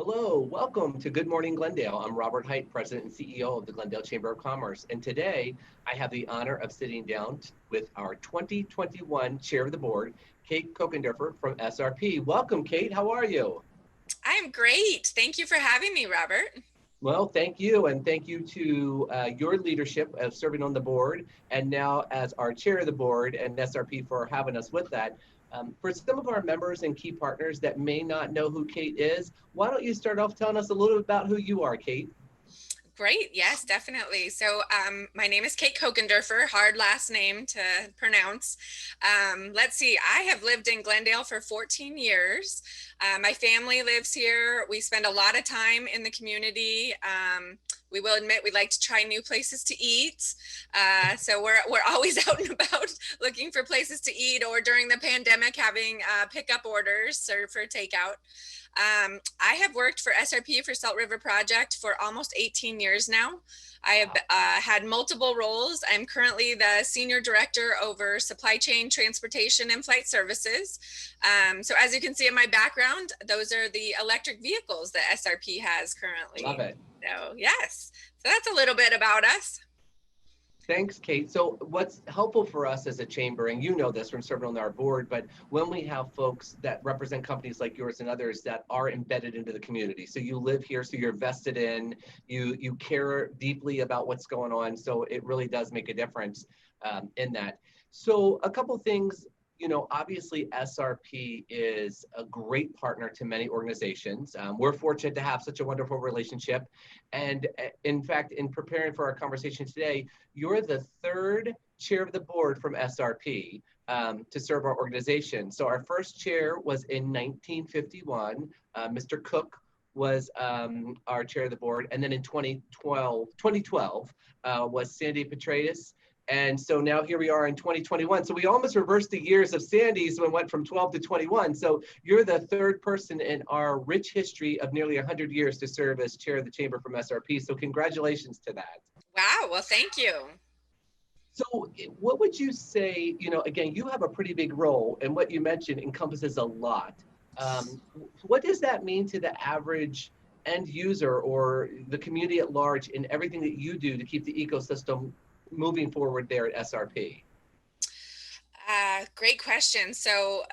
Hello, welcome to Good Morning Glendale. I'm Robert Heidt, President and CEO of the Glendale Chamber of Commerce. And today I have the honor of sitting down with our 2021 Chair of the Board, Kate Kochenderfer from SRP. Welcome, Kate. How are you? I'm great. Thank you for having me, Robert. Well, thank you. And thank you to your leadership of serving on the board and now as our Chair of the Board and SRP for having us with that. For some of our members and key partners that may not know who Kate is, why don't you start off telling us a little bit about who you are, Kate? Great. Yes, definitely. So my name is Kate Kochenderfer, hard last name to pronounce. Let's see, I have lived in Glendale for 14 years. My family lives here. We spend a lot of time in the community. We will admit we like to try new places to eat. So we're always out and about looking for places to eat, or during the pandemic having pickup orders or for takeout. I have worked for SRP for Salt River Project for almost 18 years now. I have had multiple roles. I'm currently the Senior Director over Supply Chain, Transportation, and Flight Services. So as you can see in my background, those are the electric vehicles that SRP has Love currently. it. So yes, so that's a little bit about us. Thanks, Kate. So what's helpful for us as a chamber, and you know this from serving on our board, but when we have folks that represent companies like yours and others that are embedded into the community. So you live here, so you're vested in, you care deeply about what's going on. So it really does make a difference in that. So a couple things, obviously SRP is a great partner to many organizations. We're fortunate to have such a wonderful relationship. And in fact, in preparing for our conversation today, you're the third chair of the board from SRP to serve our organization. So our first chair was in 1951. Mr. Cook was our chair of the board. And then in 2012 was Sandy Petraeus. And so now here we are in 2021. So we almost reversed the years of Sandy's when we went from 12 to 21. So you're the third person in our rich history of nearly 100 years to serve as chair of the chamber from SRP. So congratulations to that. Wow. Well, thank you. So what would you say, again, you have a pretty big role and what you mentioned encompasses a lot. What does that mean to the average end user or the community at large in everything that you do to keep the ecosystem moving forward there at SRP? Great question. So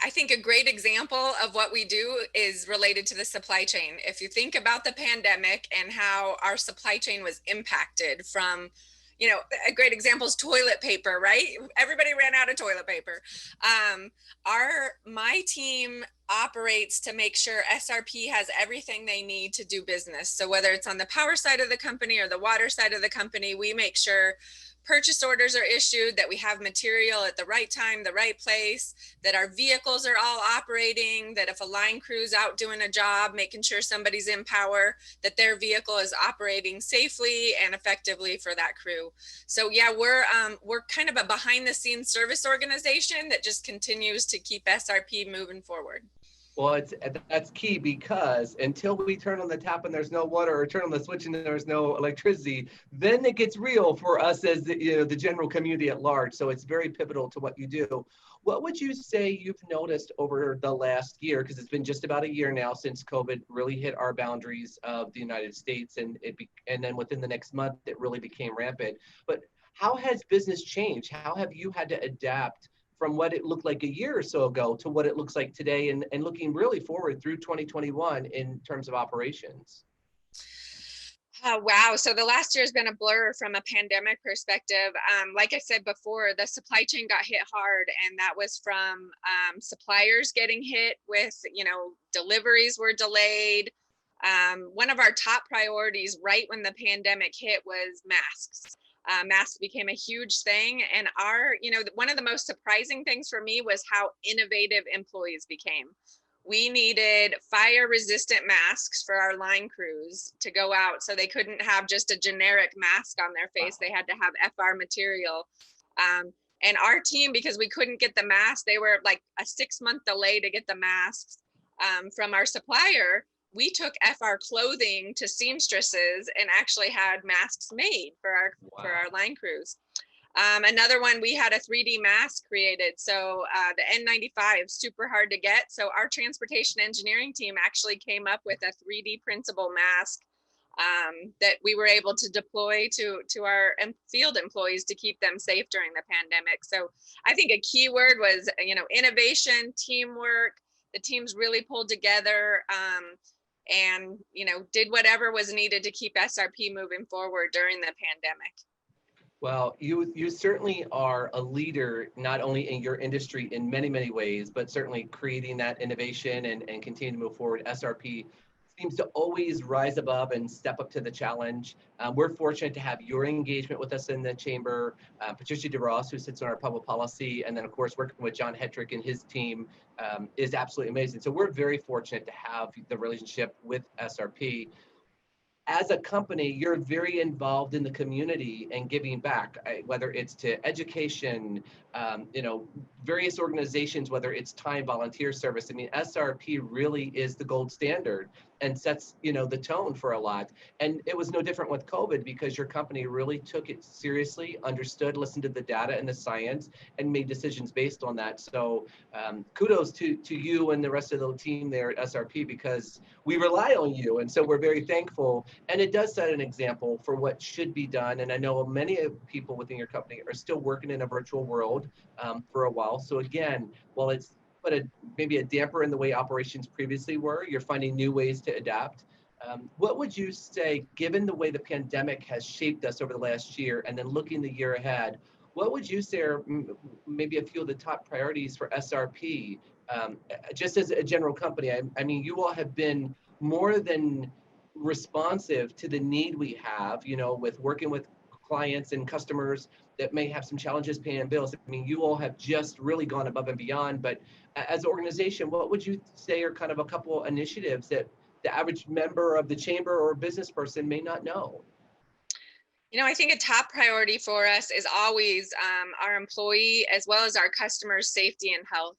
I think a great example of what we do is related to the supply chain. If you think about the pandemic and how our supply chain was impacted from, a great example is toilet paper, right? Everybody ran out of toilet paper. My team operates to make sure SRP has everything they need to do business. So whether it's on the power side of the company or the water side of the company, we make sure purchase orders are issued, that we have material at the right time, the right place, that our vehicles are all operating, that if a line crew's out doing a job, making sure somebody's in power, that their vehicle is operating safely and effectively for that crew. So yeah, we're kind of a behind the scenes service organization that just continues to keep SRP moving forward. Well, that's key because until we turn on the tap and there's no water, or turn on the switch and there's no electricity, then it gets real for us as the general community at large. So it's very pivotal to what you do. What would you say you've noticed over the last year? Because it's been just about a year now since COVID really hit our boundaries of the United States, and then within the next month it really became rampant. But how has business changed? How have you had to adapt from what it looked like a year or so ago to what it looks like today, and looking really forward through 2021 in terms of operations? Wow. So the last year has been a blur from a pandemic perspective. Like I said before, the supply chain got hit hard, and that was from suppliers getting hit with, deliveries were delayed. One of our top priorities right when the pandemic hit was masks. Masks became a huge thing. And one of the most surprising things for me was how innovative employees became. We needed fire resistant masks for our line crews to go out, so they couldn't have just a generic mask on their face. They had to have FR material. And our team, because we couldn't get the mask, they were like a 6-month delay to get the masks from our supplier. We took FR clothing to seamstresses and actually had masks made for our line crews. Another one, we had a 3D mask created. So the N95, super hard to get. So our transportation engineering team actually came up with a 3D printable mask that we were able to deploy to our field employees to keep them safe during the pandemic. So I think a key word was, innovation, teamwork. The teams really pulled together and, did whatever was needed to keep SRP moving forward during the pandemic. Well, you certainly are a leader, not only in your industry in many, many ways, but certainly creating that innovation and continue to move forward. SRP seems to always rise above and step up to the challenge. We're fortunate to have your engagement with us in the chamber, Patricia DeRoss, who sits on our public policy, and then of course working with John Hetrick and his team is absolutely amazing. So we're very fortunate to have the relationship with SRP. As a company, you're very involved in the community and giving back, whether it's to education, various organizations, whether it's time, volunteer service. I mean, SRP really is the gold standard and sets, the tone for a lot. And it was no different with COVID because your company really took it seriously, understood, listened to the data and the science, and made decisions based on that. So kudos to you and the rest of the team there at SRP because we rely on you. And so we're very thankful. And it does set an example for what should be done. And I know many people within your company are still working in a virtual world for a while. So again, while it's put maybe a damper in the way operations previously were, you're finding new ways to adapt. What would you say, given the way the pandemic has shaped us over the last year and then looking the year ahead, what would you say are maybe a few of the top priorities for SRP, just as a general company? I mean, you all have been more than responsive to the need we have, with working with clients and customers that may have some challenges paying bills. I mean, you all have just really gone above and beyond. But as an organization, what would you say are kind of a couple initiatives that the average member of the chamber or business person may not know? I think a top priority for us is always our employee as well as our customers' safety and health.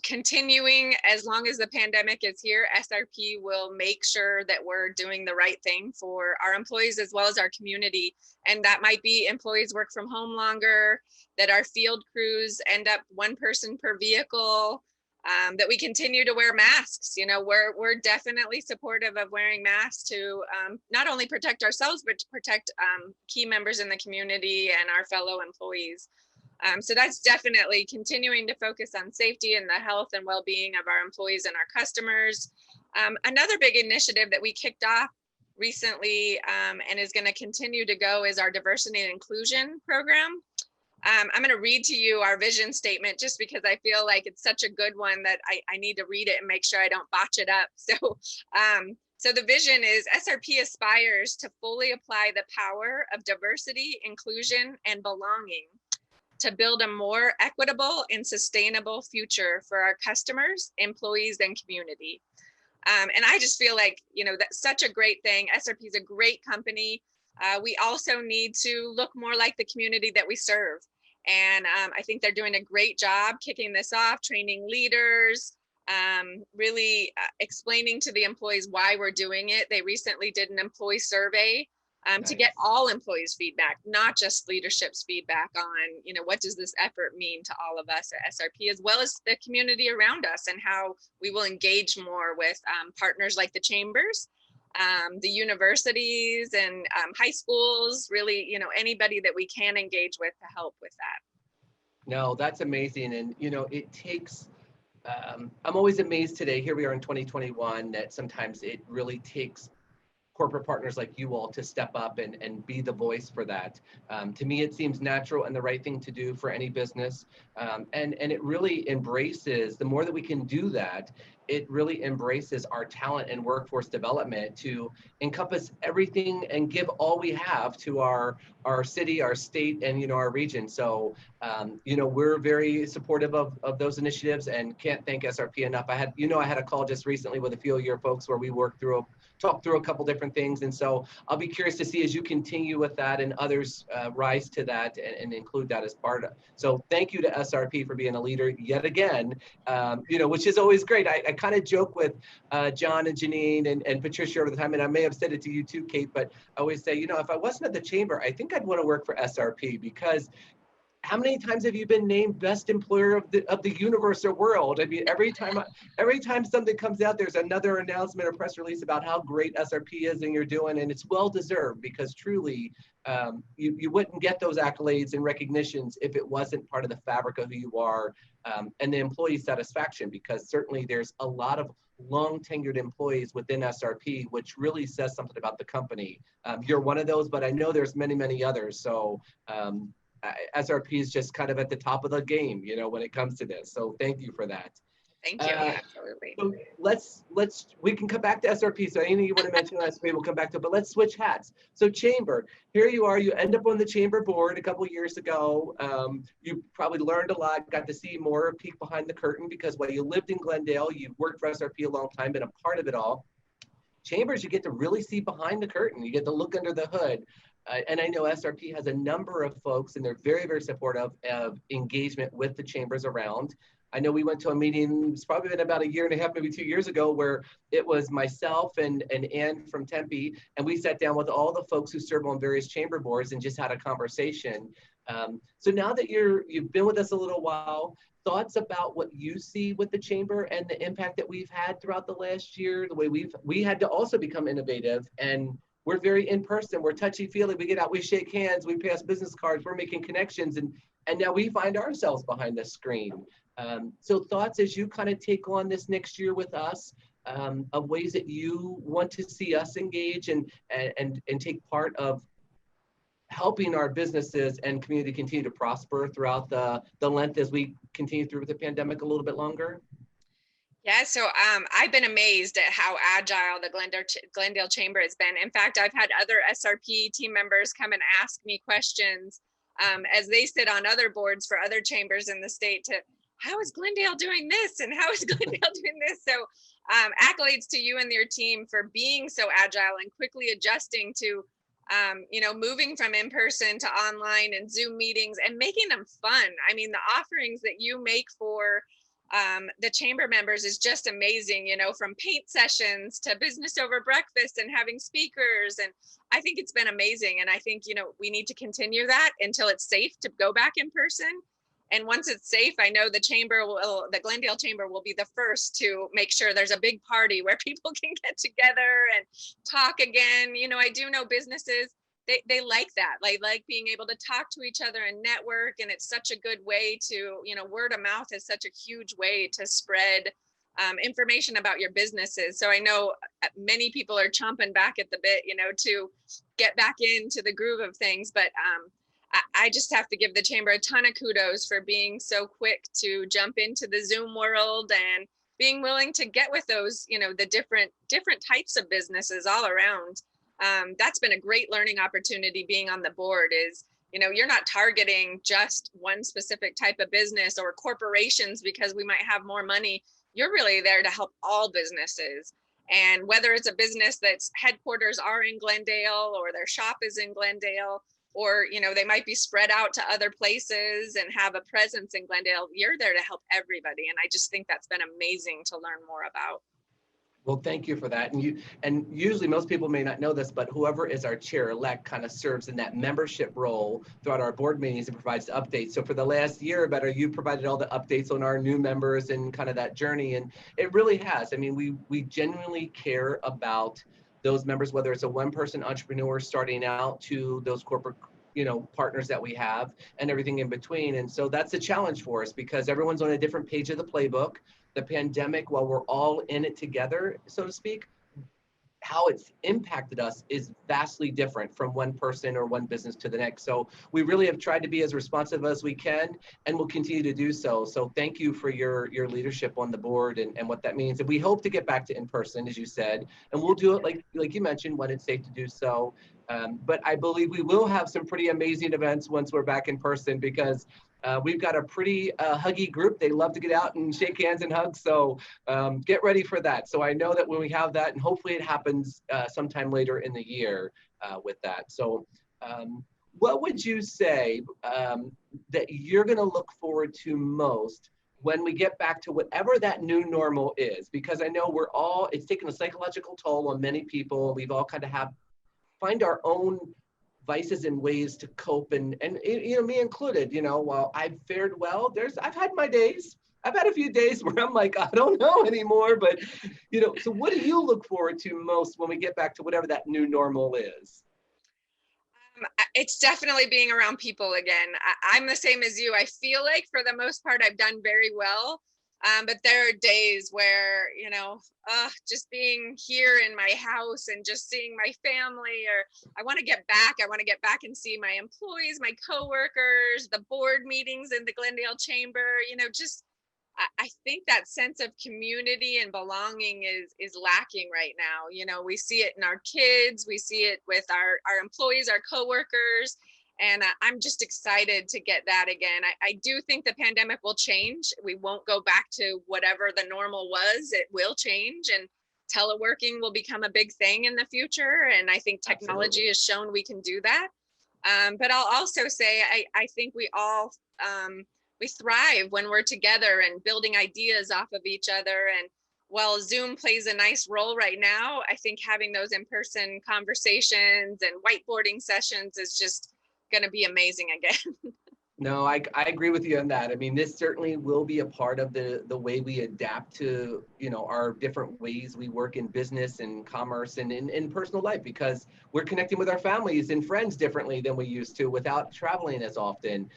Continuing as long as the pandemic is here, SRP will make sure that we're doing the right thing for our employees as well as our community. And that might be employees work from home longer, that our field crews end up one person per vehicle, that we continue to wear masks. We're definitely supportive of wearing masks to not only protect ourselves, but to protect key members in the community and our fellow employees. So that's definitely continuing to focus on safety and the health and well-being of our employees and our customers. Another big initiative that we kicked off recently and is going to continue to go is our diversity and inclusion program. I'm going to read to you our vision statement just because I feel like it's such a good one that I need to read it and make sure I don't botch it up. So the vision is SRP aspires to fully apply the power of diversity, inclusion, and belonging to build a more equitable and sustainable future for our customers, employees, and community. And I just feel like, that's such a great thing. SRP is a great company. We also need to look more like the community that we serve. And I think they're doing a great job kicking this off, training leaders, really explaining to the employees why we're doing it. They recently did an employee survey to get all employees' feedback, not just leadership's feedback on, what does this effort mean to all of us at SRP, as well as the community around us and how we will engage more with partners like the chambers, the universities and high schools, really, anybody that we can engage with to help with that. No, that's amazing. And, it takes, I'm always amazed today, here we are in 2021, that sometimes it really takes corporate partners like you all to step up and be the voice for that. To me, it seems natural and the right thing to do for any business. And it really embraces, the more that we can do that, it really embraces our talent and workforce development to encompass everything and give all we have to our city, our state, and, our region. So, we're very supportive of those initiatives and can't thank SRP enough. I had a call just recently with a few of your folks where we talked through a couple different things. And so I'll be curious to see as you continue with that and others rise to that and include that as part of. So thank you to SRP for being a leader yet again, which is always great. I kind of joke with John and Janine and Patricia over the time, and I may have said it to you too, Kate, but I always say, if I wasn't at the chamber, I think I'd want to work for SRP, because how many times have you been named best employer of the universe or world? I mean, every time something comes out, there's another announcement or press release about how great SRP is and you're doing, and it's well deserved, because truly you wouldn't get those accolades and recognitions if it wasn't part of the fabric of who you are, and the employee satisfaction, because certainly there's a lot of long tenured employees within SRP, which really says something about the company. You're one of those, but I know there's many, many others. So SRP is just kind of at the top of the game, when it comes to this. So thank you for that. Thank you. Absolutely. So we can come back to SRP. So anything you want to mention on SRP, we'll come back to it, but let's switch hats. So chamber, here you are, you end up on the chamber board a couple of years ago. You probably learned a lot, got to see more, peek behind the curtain, because while you lived in Glendale, you've worked for SRP a long time, been a part of it all. Chambers, you get to really see behind the curtain. You get to look under the hood. And I know SRP has a number of folks, and they're very, very supportive of engagement with the chambers around. I know we went to a meeting, it's probably been about a year and a half, maybe 2 years ago, where it was myself and Ann from Tempe, and we sat down with all the folks who serve on various chamber boards and just had a conversation. So now that you've been with us a little while, thoughts about what you see with the chamber and the impact that we've had throughout the last year, the way we had to also become innovative, and we're very in person, we're touchy-feely, we get out, we shake hands, we pass business cards, we're making connections, and now we find ourselves behind the screen. So thoughts as you kind of take on this next year with us, of ways that you want to see us engage and take part of helping our businesses and community continue to prosper throughout the length as we continue through the pandemic a little bit longer? Yeah, so I've been amazed at how agile the Glendale Chamber has been. In fact, I've had other SRP team members come and ask me questions as they sit on other boards for other chambers in the state to, how is Glendale doing this? And how is Glendale doing this? So accolades to you and your team for being so agile and quickly adjusting to, moving from in-person to online and Zoom meetings and making them fun. I mean, the offerings that you make for the chamber members is just amazing, from paint sessions to business over breakfast and having speakers. And I think it's been amazing. And I think, we need to continue that until it's safe to go back in person. And once it's safe, I know the Glendale Chamber will be the first to make sure there's a big party where people can get together and talk again. I do know businesses, they like that. They like being able to talk to each other and network. And it's such a good way to, word of mouth is such a huge way to spread information about your businesses. So I know many people are chomping back at the bit, to get back into the groove of things. But I just have to give the chamber a ton of kudos for being so quick to jump into the Zoom world and being willing to get with those, the different types of businesses all around. That's been a great learning opportunity being on the board is, you're not targeting just one specific type of business or corporations because we might have more money. You're really there to help all businesses. And whether it's a business that's headquarters are in Glendale or their shop is in Glendale, or, they might be spread out to other places and have a presence in Glendale, you're there to help everybody. And I just think that's been amazing to learn more about. Well, thank you for that. And usually most people may not know this, but whoever is our chair-elect kind of serves in that membership role throughout our board meetings and provides updates. So for the last year or better, you provided all the updates on our new members and kind of that journey. And it really has. I mean, we genuinely care about those members, whether it's a one-person entrepreneur starting out to those corporate partners that we have and everything in between. And so that's a challenge for us because everyone's on a different page of the playbook. The pandemic, while we're all in it together, so to speak, how it's impacted us is vastly different from one person or one business to the next. So we really have tried to be as responsive as we can and will continue to do so. So thank you for your leadership on the board and what that means. And we hope to get back to in-person, as you said, and we'll do it like you mentioned when it's safe to do so. But I believe we will have some pretty amazing events once we're back in person because we've got a pretty huggy group. They love to get out and shake hands and hug. So get ready for that. So I know that when we have that, and hopefully it happens sometime later in the year with that. So what would you say that you're going to look forward to most when we get back to whatever that new normal is, because I know it's taken a psychological toll on many people. We've all kind of find our own vices and ways to cope, and me included. While I've fared well, I've had my days. I've had a few days where I'm like, I don't know anymore, but so what do you look forward to most when we get back to whatever that new normal is? It's definitely being around people again. I'm the same as you. I feel like for the most part, I've done very well. But there are days where, just being here in my house and just seeing my family, or I want to get back. I want to get back and see my employees, my coworkers, the board meetings in the Glendale Chamber, just I think that sense of community and belonging is lacking right now. We see it in our kids, we see it with our employees, our coworkers, and I'm just excited to get that again. I do think the pandemic will change. We won't go back to whatever the normal was. It will change, and teleworking will become a big thing in the future. And I think technology has shown we can do that. But I'll also say I think we all we thrive when we're together and building ideas off of each other. And while Zoom plays a nice role right now, I think having those in-person conversations and whiteboarding sessions is just going to be amazing again. No, I agree with you on that. I mean, this certainly will be a part of the way we adapt to, our different ways we work in business and commerce and in personal life, because we're connecting with our families and friends differently than we used to without traveling as often.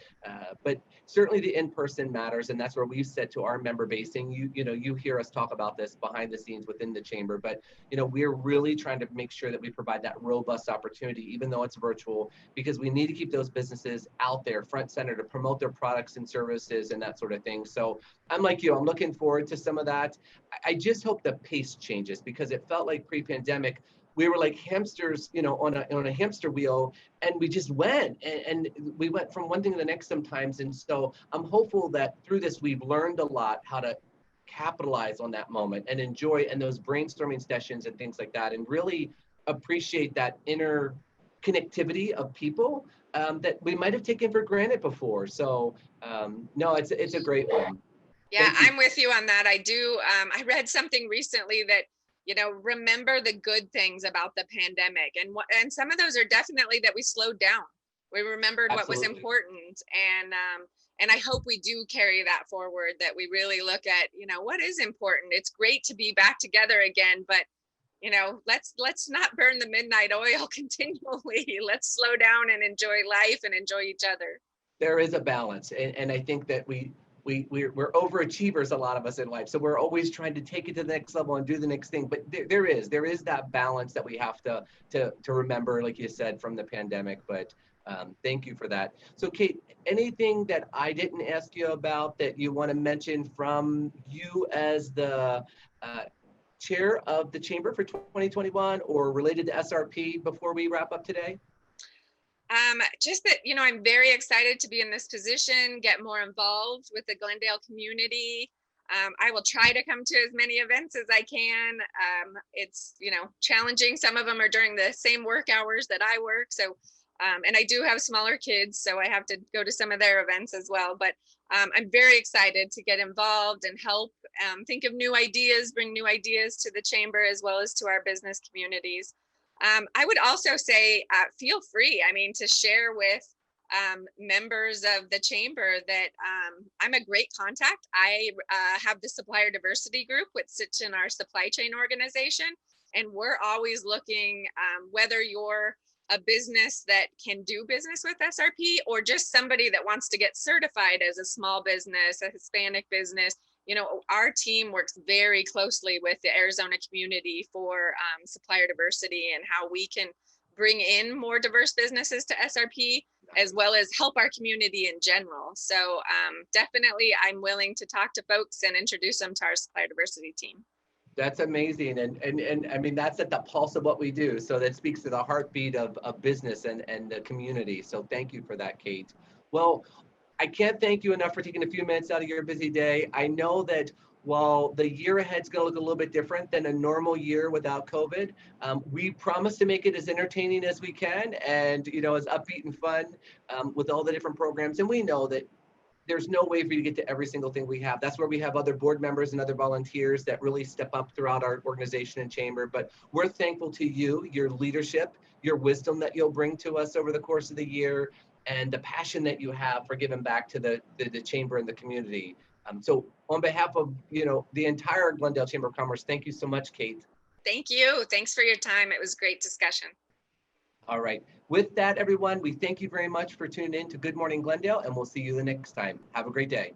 But certainly the in-person matters, and that's where we've said to our member base, and you hear us talk about this behind the scenes within the chamber, but we're really trying to make sure that we provide that robust opportunity, even though it's virtual, because we need to keep those businesses out there front center to promote their products and services and that sort of thing. So I'm like you, I'm looking forward to some of that. I just hope the pace changes, because it felt like pre-pandemic, we were like hamsters, on a hamster wheel, and we just went and we went from one thing to the next sometimes. And so I'm hopeful that through this, we've learned a lot how to capitalize on that moment and enjoy, and those brainstorming sessions and things like that, and really appreciate that inner connectivity of people that we might have taken for granted before. So no, it's a great one. Yeah, I'm with you on that. I do. I read something recently that, remember the good things about the pandemic. And some of those are definitely that we slowed down. We remembered what was important. And I hope we do carry that forward, that we really look at, what is important. It's great to be back together again, but let's not burn the midnight oil continually. Let's slow down and enjoy life and enjoy each other. There is a balance, and I think that we're overachievers, a lot of us in life, so we're always trying to take it to the next level and do the next thing. But there is that balance that we have to remember, like you said, from the pandemic. But thank you for that. So Kate, anything that I didn't ask you about that you want to mention from you as the chair of the chamber for 2021, or related to SRP, before we wrap up today? Just that, I'm very excited to be in this position, get more involved with the Glendale community. I will try to come to as many events as I can. It's, challenging. Some of them are during the same work hours that I work. So, and I do have smaller kids, so I have to go to some of their events as well. But I'm very excited to get involved and help think of new ideas, bring new ideas to the chamber as well as to our business communities. I would also say, feel free, to share with members of the chamber that I'm a great contact. I have the supplier diversity group, which sits in our supply chain organization. And we're always looking, whether you're a business that can do business with SRP, or just somebody that wants to get certified as a small business, a Hispanic business. Our team works very closely with the Arizona community for supplier diversity and how we can bring in more diverse businesses to SRP, as well as help our community in general. So definitely, I'm willing to talk to folks and introduce them to our supplier diversity team. That's amazing. And that's at the pulse of what we do. So that speaks to the heartbeat of business and the community. So thank you for that, Kate. Well, I can't thank you enough for taking a few minutes out of your busy day. I know that while the year ahead is going to look a little bit different than a normal year without COVID, we promise to make it as entertaining as we can, and as upbeat and fun with all the different programs. And we know that there's no way for you to get to every single thing we have. That's where we have other board members and other volunteers that really step up throughout our organization and chamber. But we're thankful to you, your leadership, your wisdom that you'll bring to us over the course of the year, and the passion that you have for giving back to the chamber and the community. So on behalf of, the entire Glendale Chamber of Commerce, thank you so much, Kate. Thank you. Thanks for your time. It was a great discussion. All right. With that, everyone, we thank you very much for tuning in to Good Morning Glendale, and we'll see you the next time. Have a great day.